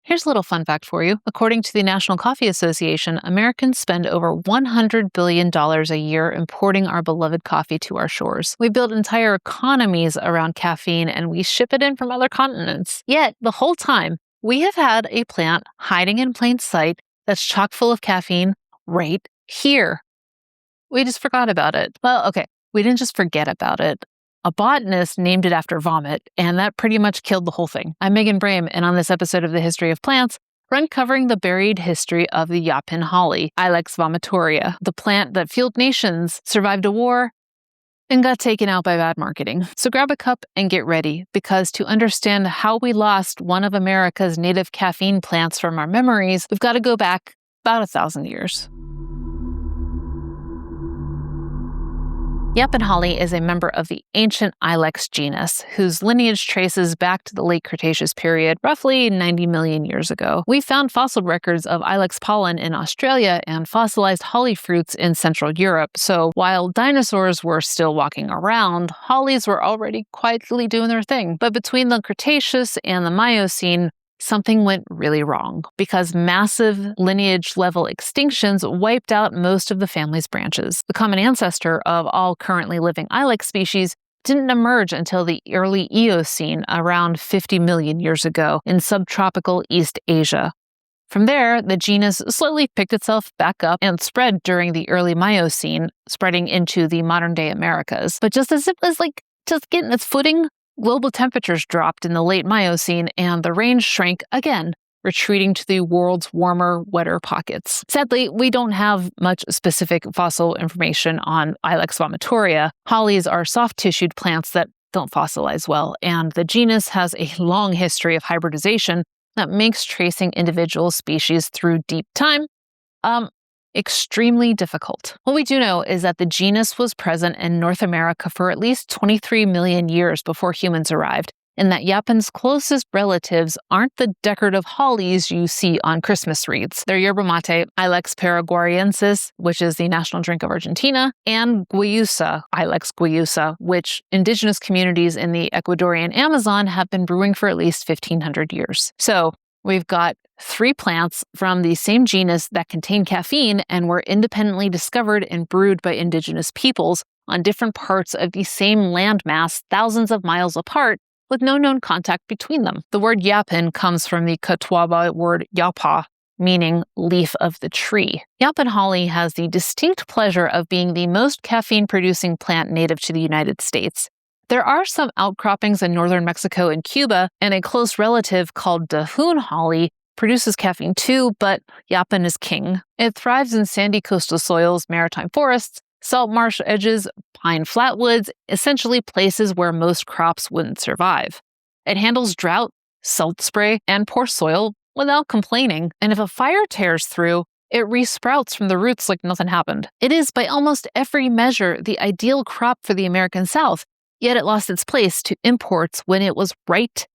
Here's a little fun fact for you. According to the National Coffee Association, Americans spend over $100 billion a year importing our beloved coffee to our shores. We build entire economies around caffeine and we ship it in from other continents. Yet, the whole time, we have had a plant hiding in plain sight that's chock full of caffeine right here. We just forgot about it. Well, okay, we didn't just forget about it. A botanist named it after vomit, and that pretty much killed the whole thing. I'm Megan Brame, and on this episode of The History of Plants, we're uncovering the buried history of the Yaupon Holly, Ilex vomitoria, the plant that fueled nations, survived a war, and got taken out by bad marketing. So grab a cup and get ready, because to understand how we lost one of America's native caffeine plants from our memories, we've got to go back about 1,000 years. Yaupon holly is a member of the ancient Ilex genus, whose lineage traces back to the late Cretaceous period, roughly 90 million years ago. We found fossil records of Ilex pollen in Australia and fossilized holly fruits in Central Europe, so while dinosaurs were still walking around, hollies were already quietly doing their thing. But between the Cretaceous and the Miocene, something went really wrong because massive lineage-level extinctions wiped out most of the family's branches. The common ancestor of all currently living Ilex species didn't emerge until the early Eocene, around 50 million years ago, in subtropical East Asia. From there, the genus slowly picked itself back up and spread during the early Miocene, spreading into the modern-day Americas. But just as it was just getting its footing, global temperatures dropped in the late Miocene and the range shrank again, retreating to the world's warmer, wetter pockets. Sadly, we don't have much specific fossil information on Ilex vomitoria. Hollies are soft-tissued plants that don't fossilize well, and the genus has a long history of hybridization that makes tracing individual species through deep time extremely difficult. What we do know is that the genus was present in North America for at least 23 million years before humans arrived, and that Yaupon's closest relatives aren't the decorative hollies you see on Christmas wreaths. They're yerba mate, Ilex paraguayensis, which is the national drink of Argentina, and guayusa, Ilex guayusa, which indigenous communities in the Ecuadorian Amazon have been brewing for at least 1,500 years. So, we've got 3 plants from the same genus that contain caffeine and were independently discovered and brewed by indigenous peoples on different parts of the same landmass thousands of miles apart with no known contact between them. The word yaupon comes from the Catawba word yaupa, meaning leaf of the tree. Yaupon holly has the distinct pleasure of being the most caffeine-producing plant native to the United States. There are some outcroppings in northern Mexico and Cuba, and a close relative called Yaupon holly produces caffeine too, but Yaupon is king. It thrives in sandy coastal soils, maritime forests, salt marsh edges, pine flatwoods, essentially places where most crops wouldn't survive. It handles drought, salt spray, and poor soil without complaining, and if a fire tears through, it resprouts from the roots like nothing happened. It is, by almost every measure, the ideal crop for the American South, yet it lost its place to imports when it was right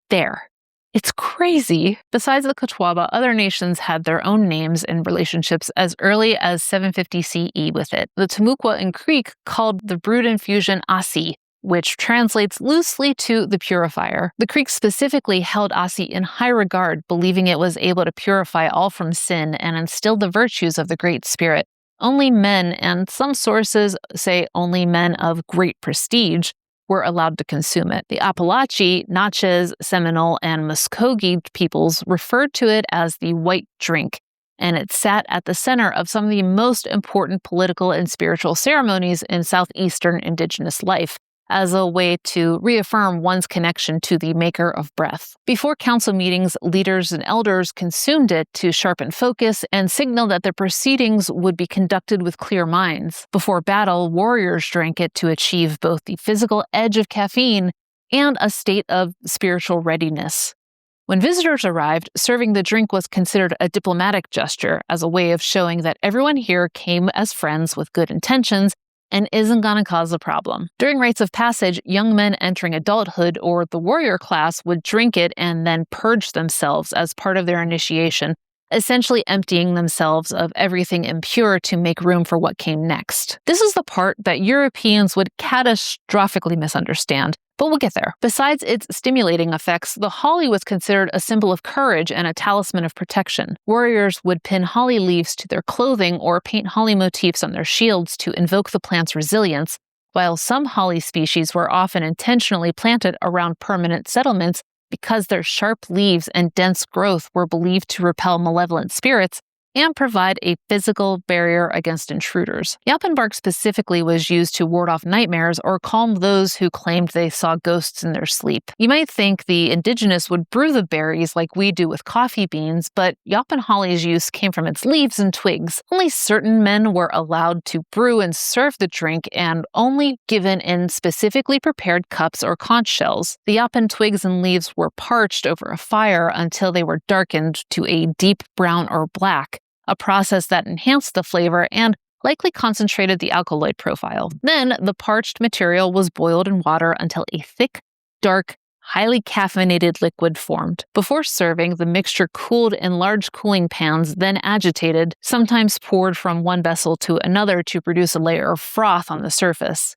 there. It's crazy. Besides the Catawba, other nations had their own names and relationships as early as 750 CE with it. The Timucua and Creek called the brewed infusion Asi, which translates loosely to the purifier. The Creek specifically held Asi in high regard, believing it was able to purify all from sin and instill the virtues of the Great Spirit. Only men, and some sources say only men of great prestige, were allowed to consume it. The Apalachee, Natchez, Seminole, and Muskogee peoples referred to it as the white drink, and it sat at the center of some of the most important political and spiritual ceremonies in southeastern indigenous life, as a way to reaffirm one's connection to the maker of breath. Before council meetings, leaders and elders consumed it to sharpen focus and signal that their proceedings would be conducted with clear minds. Before battle, warriors drank it to achieve both the physical edge of caffeine and a state of spiritual readiness. When visitors arrived, serving the drink was considered a diplomatic gesture as a way of showing that everyone here came as friends with good intentions and isn't going to cause a problem. During rites of passage, young men entering adulthood or the warrior class would drink it and then purge themselves as part of their initiation, essentially emptying themselves of everything impure to make room for what came next. This is the part that Europeans would catastrophically misunderstand. But we'll get there. Besides its stimulating effects, the holly was considered a symbol of courage and a talisman of protection. Warriors would pin holly leaves to their clothing or paint holly motifs on their shields to invoke the plant's resilience, while some holly species were often intentionally planted around permanent settlements because their sharp leaves and dense growth were believed to repel malevolent spirits and provide a physical barrier against intruders. Yaupon bark specifically was used to ward off nightmares or calm those who claimed they saw ghosts in their sleep. You might think the indigenous would brew the berries like we do with coffee beans, but Yaupon holly's use came from its leaves and twigs. Only certain men were allowed to brew and serve the drink, and only given in specifically prepared cups or conch shells. The yaupon twigs and leaves were parched over a fire until they were darkened to a deep brown or black, a process that enhanced the flavor and likely concentrated the alkaloid profile. Then, the parched material was boiled in water until a thick, dark, highly caffeinated liquid formed. Before serving, the mixture cooled in large cooling pans, then agitated, sometimes poured from one vessel to another to produce a layer of froth on the surface.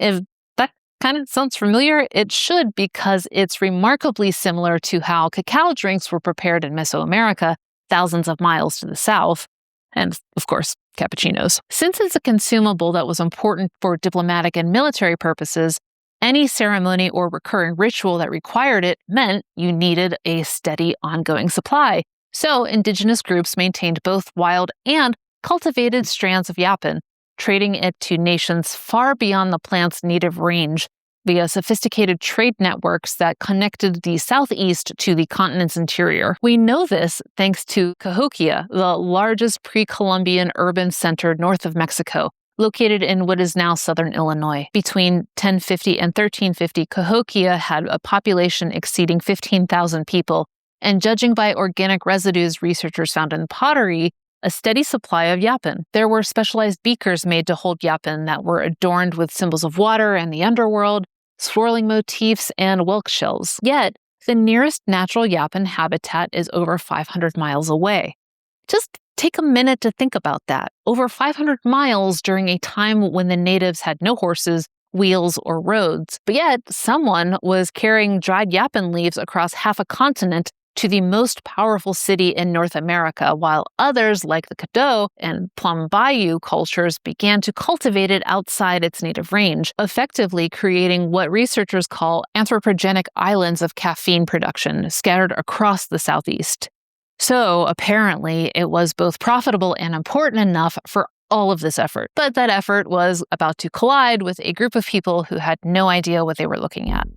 If that kind of sounds familiar, it should, because it's remarkably similar to how cacao drinks were prepared in Mesoamerica, thousands of miles to the south, and, of course, cappuccinos. Since it's a consumable that was important for diplomatic and military purposes, any ceremony or recurring ritual that required it meant you needed a steady, ongoing supply. So, indigenous groups maintained both wild and cultivated strands of yaupon, trading it to nations far beyond the plant's native range via sophisticated trade networks that connected the southeast to the continent's interior. We know this thanks to Cahokia, the largest pre-Columbian urban center north of Mexico, located in what is now southern Illinois. Between 1050 and 1350, Cahokia had a population exceeding 15,000 people, and judging by organic residues researchers found in pottery, a steady supply of yaupon. There were specialized beakers made to hold yaupon that were adorned with symbols of water and the underworld, swirling motifs, and whelk shells. Yet, the nearest natural yaupon habitat is over 500 miles away. Just take a minute to think about that. Over 500 miles during a time when the natives had no horses, wheels, or roads. But yet, someone was carrying dried yaupon leaves across half a continent to the most powerful city in North America, while others, like the Caddo and Plum Bayou cultures, began to cultivate it outside its native range, effectively creating what researchers call anthropogenic islands of caffeine production scattered across the southeast. So, apparently, it was both profitable and important enough for all of this effort. But that effort was about to collide with a group of people who had no idea what they were looking at.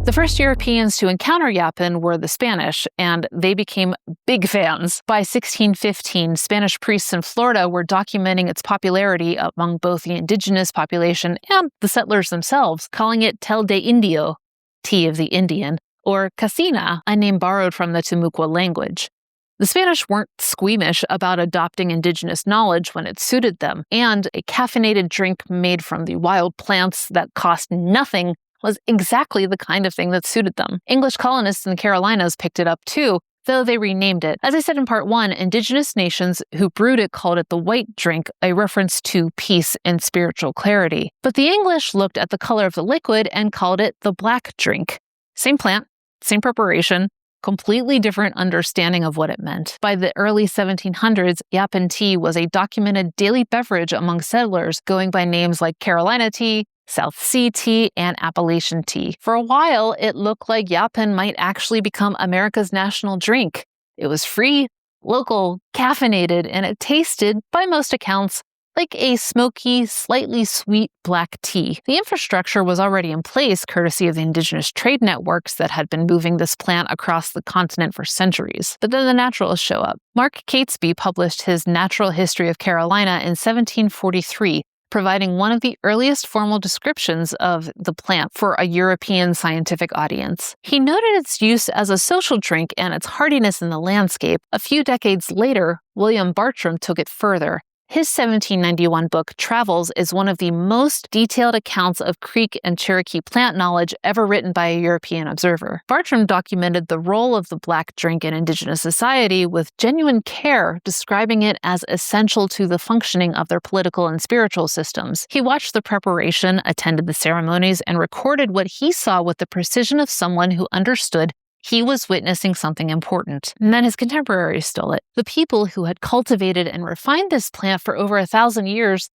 The first Europeans to encounter yaupon were the Spanish, and they became big fans. By 1615, Spanish priests in Florida were documenting its popularity among both the indigenous population and the settlers themselves, calling it tel de indio, tea of the Indian, or casina, a name borrowed from the Timucua language. The Spanish weren't squeamish about adopting indigenous knowledge when it suited them, and a caffeinated drink made from the wild plants that cost nothing was exactly the kind of thing that suited them. English colonists in the Carolinas picked it up too, though they renamed it. As I said in part 1, indigenous nations who brewed it called it the white drink, a reference to peace and spiritual clarity. But the English looked at the color of the liquid and called it the black drink. Same plant, same preparation, completely different understanding of what it meant. By the early 1700s, yaupon tea was a documented daily beverage among settlers, going by names like Carolina tea, South Sea tea, and Appalachian tea. For a while, it looked like yaupon might actually become America's national drink. It was free, local, caffeinated, and it tasted, by most accounts, like a smoky, slightly sweet black tea. The infrastructure was already in place courtesy of the indigenous trade networks that had been moving this plant across the continent for centuries. But then the naturalists show up. Mark Catesby published his Natural History of Carolina in 1743, providing one of the earliest formal descriptions of the plant for a European scientific audience. He noted its use as a social drink and its hardiness in the landscape. A few decades later, William Bartram took it further. His 1791 book, Travels, is one of the most detailed accounts of Creek and Cherokee plant knowledge ever written by a European observer. Bartram documented the role of the black drink in indigenous society with genuine care, describing it as essential to the functioning of their political and spiritual systems. He watched the preparation, attended the ceremonies, and recorded what he saw with the precision of someone who understood he was witnessing something important. And then his contemporaries stole it. The people who had cultivated and refined this plant for over 1,000 years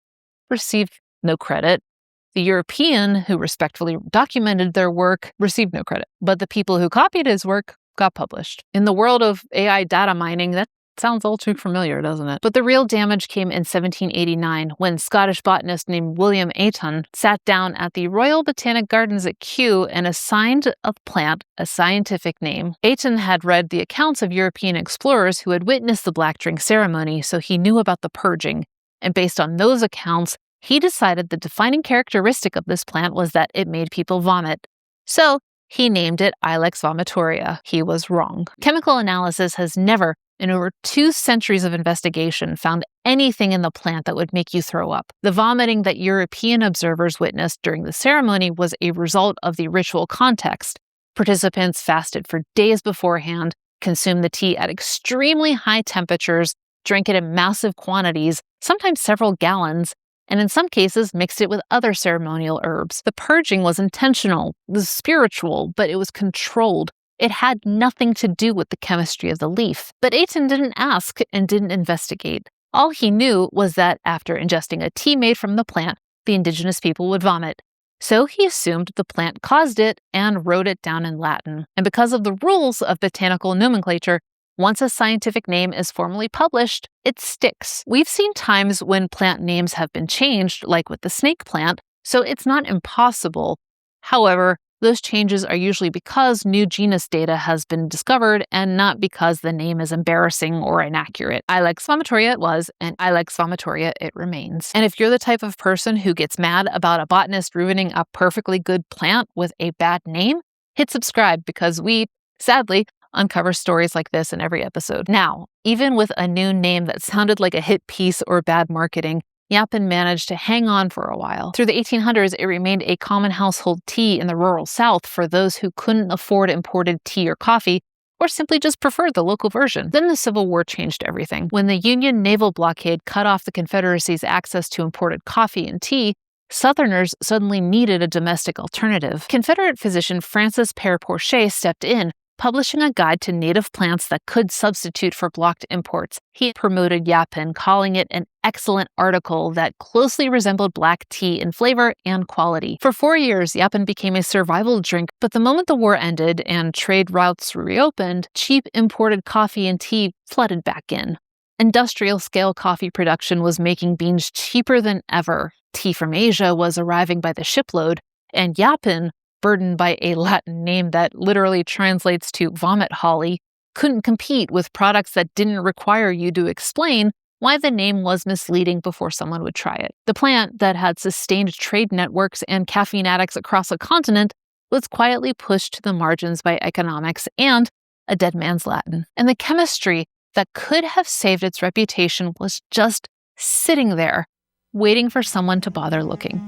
received no credit. The European, who respectfully documented their work, received no credit. But the people who copied his work got published. In the world of AI data mining, that sounds all too familiar, doesn't it? But the real damage came in 1789 when Scottish botanist named William Ayton sat down at the Royal Botanic Gardens at Kew and assigned a plant a scientific name. Ayton had read the accounts of European explorers who had witnessed the black drink ceremony, so he knew about the purging. And based on those accounts, he decided the defining characteristic of this plant was that it made people vomit. So he named it Ilex vomitoria. He was wrong. Chemical analysis has never, in over 2 centuries of investigation, found anything in the plant that would make you throw up. The vomiting that European observers witnessed during the ceremony was a result of the ritual context. Participants fasted for days beforehand, consumed the tea at extremely high temperatures, drank it in massive quantities, sometimes several gallons, and in some cases mixed it with other ceremonial herbs. The purging was intentional, was spiritual, but it was controlled. It had nothing to do with the chemistry of the leaf. But Ayton didn't ask and didn't investigate. All he knew was that after ingesting a tea made from the plant, the indigenous people would vomit. So he assumed the plant caused it and wrote it down in Latin. And because of the rules of botanical nomenclature, once a scientific name is formally published, it sticks. We've seen times when plant names have been changed, like with the snake plant, so it's not impossible. However, those changes are usually because new genus data has been discovered and not because the name is embarrassing or inaccurate. Ilex vomitoria it was, and Ilex vomitoria it remains. And if you're the type of person who gets mad about a botanist ruining a perfectly good plant with a bad name, hit subscribe because we, sadly, uncover stories like this in every episode. Now, even with a new name that sounded like a hit piece or bad marketing, Yaupon managed to hang on for a while. Through the 1800s, it remained a common household tea in the rural South for those who couldn't afford imported tea or coffee, or simply just preferred the local version. Then the Civil War changed everything. When the Union naval blockade cut off the Confederacy's access to imported coffee and tea, Southerners suddenly needed a domestic alternative. Confederate physician Francis Père Porcher stepped in, publishing a guide to native plants that could substitute for blocked imports. He promoted Yaupon, calling it an excellent article that closely resembled black tea in flavor and quality. For 4 years, Yaupon became a survival drink, but the moment the war ended and trade routes reopened, cheap imported coffee and tea flooded back in. Industrial-scale coffee production was making beans cheaper than ever. Tea from Asia was arriving by the shipload, and Yaupon, burdened by a Latin name that literally translates to vomit holly, couldn't compete with products that didn't require you to explain why the name was misleading before someone would try it. The plant that had sustained trade networks and caffeine addicts across a continent was quietly pushed to the margins by economics and a dead man's Latin. And the chemistry that could have saved its reputation was just sitting there, waiting for someone to bother looking.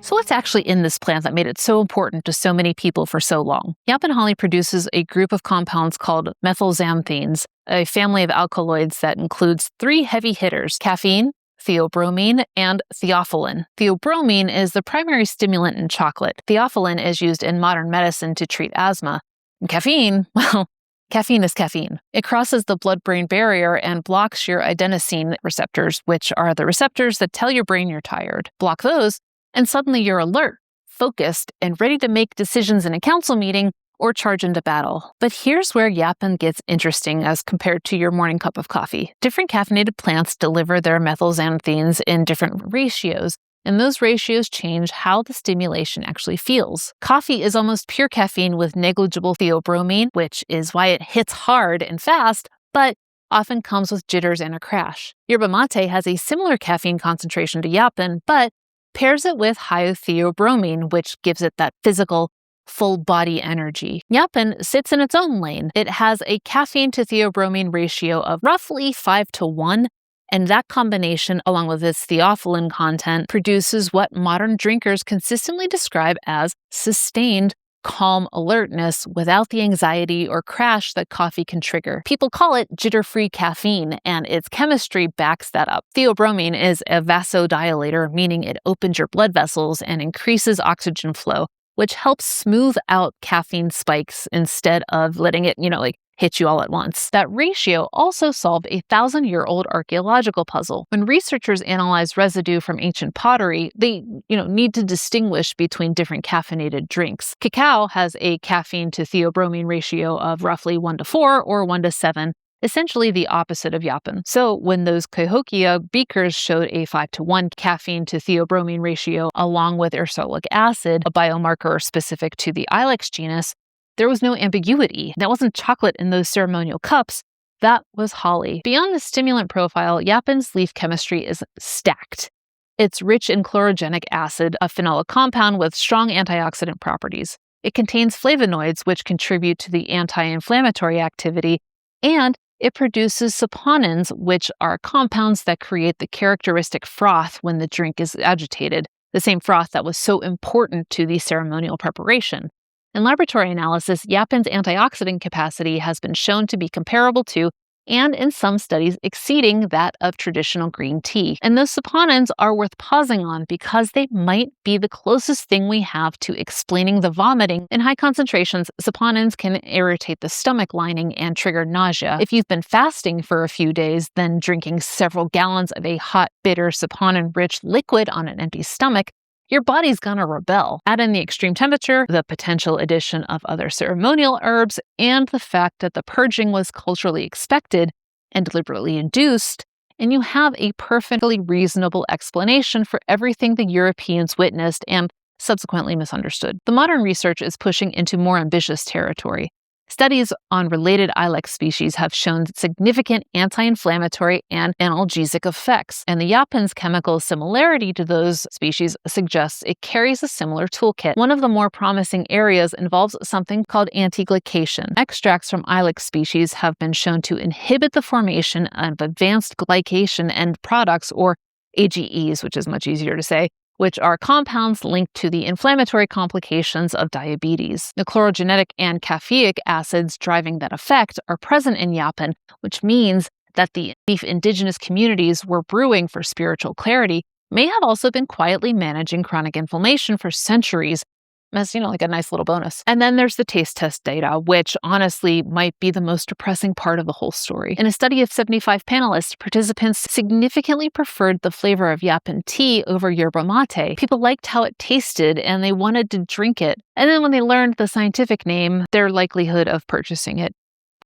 So what's actually in this plant that made it so important to so many people for so long? Yaupon Holly produces a group of compounds called methylxanthines, a family of alkaloids that includes 3 heavy hitters: caffeine, theobromine, and theophylline. Theobromine is the primary stimulant in chocolate. Theophylline is used in modern medicine to treat asthma. And caffeine, well, caffeine is caffeine. It crosses the blood-brain barrier and blocks your adenosine receptors, which are the receptors that tell your brain you're tired. Block those, and suddenly you're alert, focused, and ready to make decisions in a council meeting or charge into battle. But here's where Yaupon gets interesting as compared to your morning cup of coffee. Different caffeinated plants deliver their methylxanthines in different ratios, and those ratios change how the stimulation actually feels. Coffee is almost pure caffeine with negligible theobromine, which is why it hits hard and fast, but often comes with jitters and a crash. Yerba mate has a similar caffeine concentration to Yaupon, but pairs it with high theobromine, which gives it that physical, full body energy. Yaupon sits in its own lane. It has a caffeine to theobromine ratio of roughly 5:1, and that combination, along with its theophylline content, produces what modern drinkers consistently describe as sustained, calm alertness without the anxiety or crash that coffee can trigger. People call it jitter-free caffeine, and its chemistry backs that up. Theobromine is a vasodilator, meaning it opens your blood vessels and increases oxygen flow, which helps smooth out caffeine spikes instead of letting it, hit you all at once. That ratio also solved a 1,000-year-old archaeological puzzle. When researchers analyze residue from ancient pottery, they, need to distinguish between different caffeinated drinks. Cacao has a caffeine to theobromine ratio of roughly 1:4 or 1:7, essentially the opposite of Yaupon. So when those Cahokia beakers showed a 5:1 caffeine to theobromine ratio along with ursolic acid, a biomarker specific to the Ilex genus, there was no ambiguity. That wasn't chocolate in those ceremonial cups. That was holly. Beyond the stimulant profile, Yaupon's leaf chemistry is stacked. It's rich in chlorogenic acid, a phenolic compound with strong antioxidant properties. It contains flavonoids, which contribute to the anti-inflammatory activity, and it produces saponins, which are compounds that create the characteristic froth when the drink is agitated, the same froth that was so important to the ceremonial preparation. In laboratory analysis, Yaupon's antioxidant capacity has been shown to be comparable to, and in some studies exceeding, that of traditional green tea. And those saponins are worth pausing on because they might be the closest thing we have to explaining the vomiting. In high concentrations, saponins can irritate the stomach lining and trigger nausea. If you've been fasting for a few days, then drinking several gallons of a hot, bitter, saponin-rich liquid on an empty stomach, your body's gonna rebel. Add in the extreme temperature, the potential addition of other ceremonial herbs, and the fact that the purging was culturally expected and deliberately induced, and you have a perfectly reasonable explanation for everything the Europeans witnessed and subsequently misunderstood. The modern research is pushing into more ambitious territory. Studies on related Ilex species have shown significant anti-inflammatory and analgesic effects, and the Yaupon's chemical similarity to those species suggests it carries a similar toolkit. One of the more promising areas involves something called antiglycation. Extracts from Ilex species have been shown to inhibit the formation of advanced glycation end products, or AGEs, which is much easier to say, which are compounds linked to the inflammatory complications of diabetes. The chlorogenic and caffeic acids driving that effect are present in Yaupon, which means that the leaf indigenous communities were brewing for spiritual clarity may have also been quietly managing chronic inflammation for centuries, as, like a nice little bonus. And then there's the taste test data, which honestly might be the most depressing part of the whole story. In a study of 75 panelists, participants significantly preferred the flavor of Yaupon tea over yerba mate. People liked how it tasted and they wanted to drink it. And then when they learned the scientific name, their likelihood of purchasing it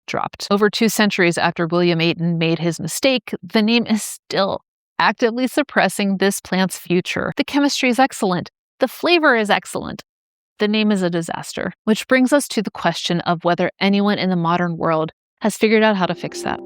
dropped. Over 2 centuries after William Ayton made his mistake, the name is still actively suppressing this plant's future. The chemistry is excellent. The flavor is excellent. The name is a disaster, which brings us to the question of whether anyone in the modern world has figured out how to fix that.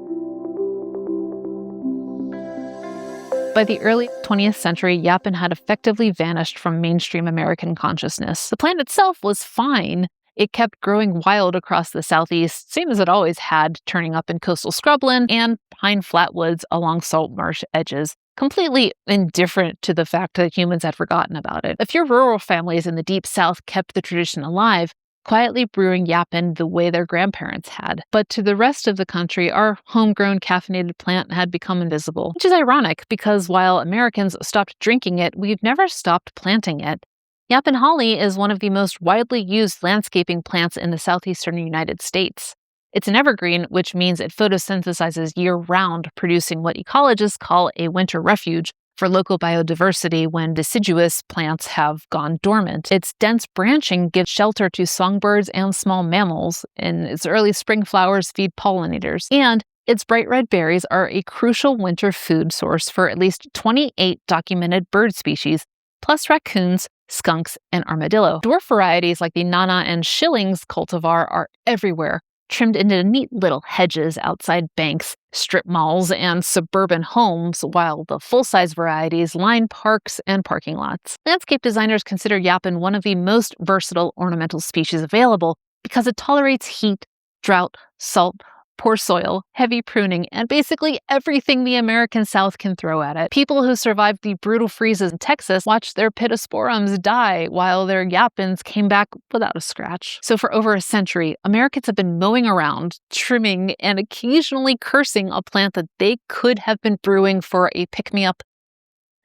By the early 20th century, Yaupon had effectively vanished from mainstream American consciousness. The plant itself was fine. It kept growing wild across the southeast, same as it always had, turning up in coastal scrubland and pine flatwoods along salt marsh edges, completely indifferent to the fact that humans had forgotten about it. A few rural families in the deep south kept the tradition alive, quietly brewing Yaupon the way their grandparents had. But to the rest of the country, our homegrown caffeinated plant had become invisible, which is ironic because while Americans stopped drinking it, we've never stopped planting it. Yaupon holly is one of the most widely used landscaping plants in the southeastern United States. It's an evergreen, which means it photosynthesizes year-round, producing what ecologists call a winter refuge for local biodiversity when deciduous plants have gone dormant. Its dense branching gives shelter to songbirds and small mammals, and its early spring flowers feed pollinators. And its bright red berries are a crucial winter food source for at least 28 documented bird species, plus raccoons, skunks, and armadillo. Dwarf varieties like the Nana and Schillings cultivar are everywhere, trimmed into neat little hedges outside banks, strip malls, and suburban homes, while the full-size varieties line parks and parking lots. Landscape designers consider yaupon one of the most versatile ornamental species available because it tolerates heat, drought, salt, poor soil, heavy pruning, and basically everything the American South can throw at it. People who survived the brutal freezes in Texas watched their pittosporums die while their yaupons came back without a scratch. So for over a century, Americans have been mowing around, trimming, and occasionally cursing a plant that they could have been brewing for a pick-me-up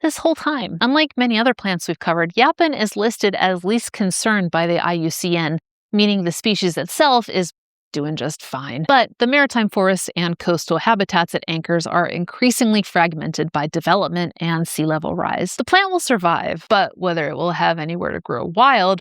this whole time. Unlike many other plants we've covered, yaupon is listed as least concerned by the IUCN, meaning the species itself is doing just fine. But the maritime forests and coastal habitats it anchors are increasingly fragmented by development and sea level rise. The plant will survive, but whether it will have anywhere to grow wild,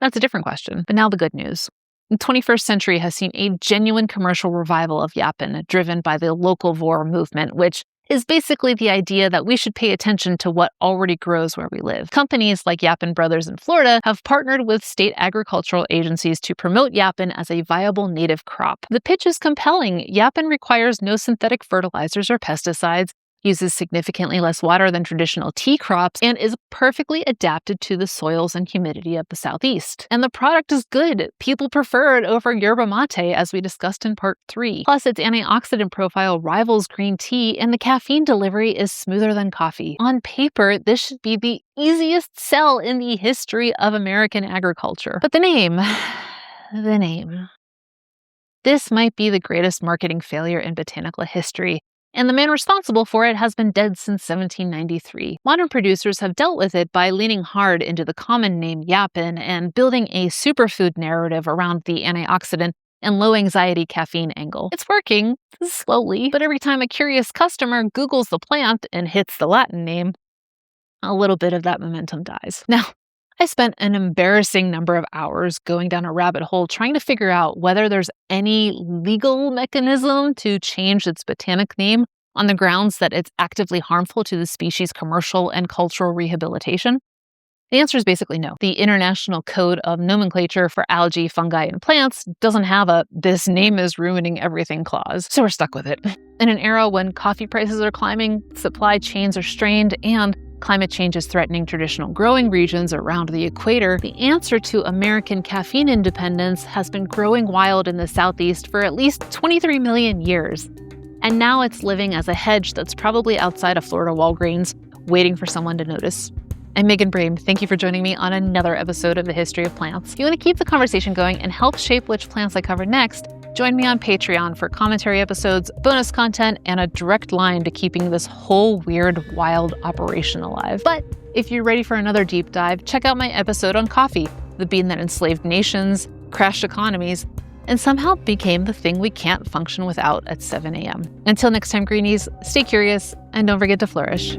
that's a different question. But now the good news. The 21st century has seen a genuine commercial revival of yaupon, driven by the locavore movement, which is basically the idea that we should pay attention to what already grows where we live. Companies like Yaupon Brothers in Florida have partnered with state agricultural agencies to promote yaupon as a viable native crop. The pitch is compelling. Yaupon requires no synthetic fertilizers or pesticides, uses significantly less water than traditional tea crops, and is perfectly adapted to the soils and humidity of the Southeast. And the product is good. People prefer it over yerba mate, as we discussed in part 3. Plus, its antioxidant profile rivals green tea, and the caffeine delivery is smoother than coffee. On paper, this should be the easiest sell in the history of American agriculture. But the name. This might be the greatest marketing failure in botanical history, and the man responsible for it has been dead since 1793. Modern producers have dealt with it by leaning hard into the common name yaupon and building a superfood narrative around the antioxidant and low-anxiety caffeine angle. It's working, slowly, but every time a curious customer Googles the plant and hits the Latin name, a little bit of that momentum dies. Now, I spent an embarrassing number of hours going down a rabbit hole trying to figure out whether there's any legal mechanism to change its botanic name on the grounds that it's actively harmful to the species' commercial and cultural rehabilitation. The answer is basically no. The International Code of Nomenclature for Algae, Fungi, and Plants doesn't have a "this name is ruining everything" clause, so we're stuck with it. In an era when coffee prices are climbing, supply chains are strained, and climate change is threatening traditional growing regions around the equator, the answer to American caffeine independence has been growing wild in the Southeast for at least 23 million years. And now it's living as a hedge that's probably outside of Florida Walgreens, waiting for someone to notice. I'm Megan Brame. Thank you for joining me on another episode of The History of Plants. If you want to keep the conversation going and help shape which plants I cover next, join me on Patreon for commentary episodes, bonus content, and a direct line to keeping this whole weird, wild operation alive. But if you're ready for another deep dive, check out my episode on coffee, the bean that enslaved nations, crashed economies, and somehow became the thing we can't function without at 7 a.m. Until next time, greenies, stay curious, and don't forget to flourish.